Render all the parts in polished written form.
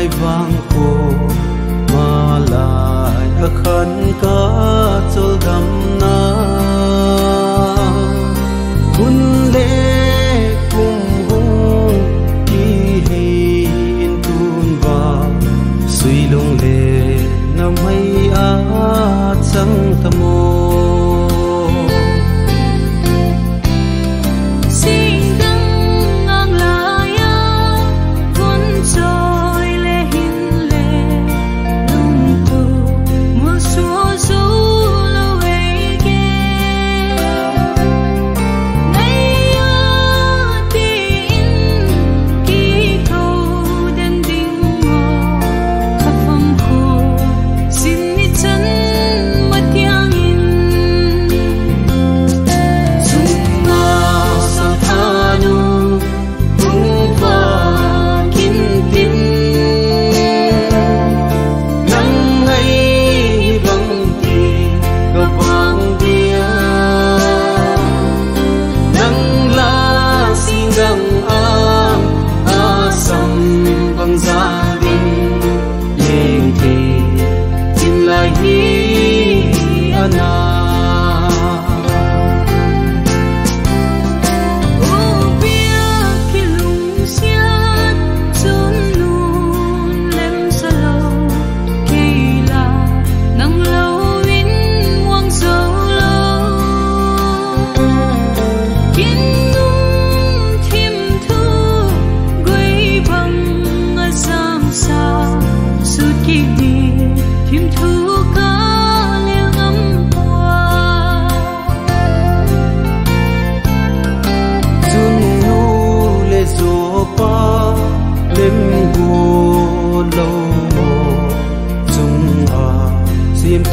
mai vang cô mà lại ở khăn cá chol đam na hun lệ cùng hung ki hin tun va suy lung lệ nam hay a chẳng thamo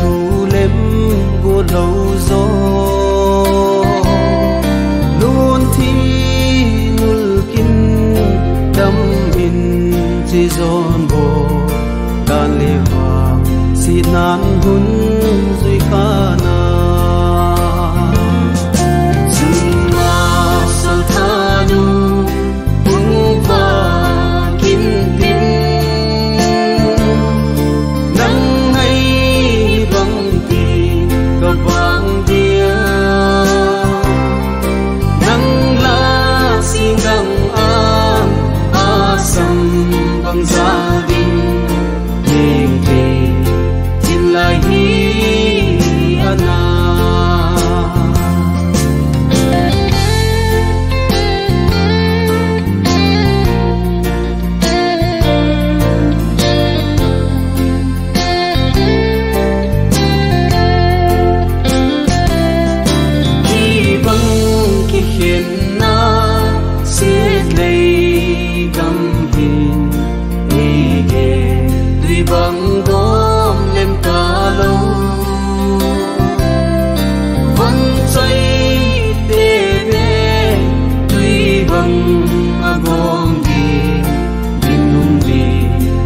thu lem go lâu gió luôn thi nul kin đâm in chỉ giòn bồ đàn lê hoàng si nan hun duy khana gia đình nhìn về tìm lại hi ana hi băng ki hiền na siết lấy gầm hiền tuy bằng gom lên cả lâu vẫn say tê bê tuy bằng gom đi bình lung đi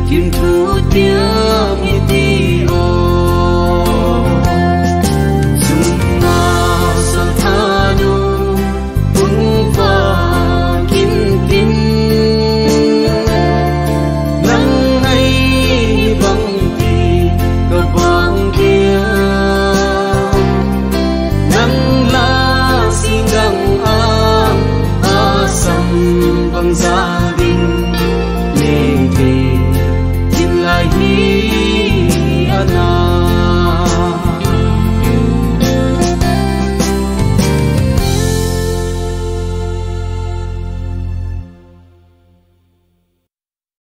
kim thu tiếng hi ti ô dung na sang tha nu tung pha kim tin gia đình nên về tìm lại hi ana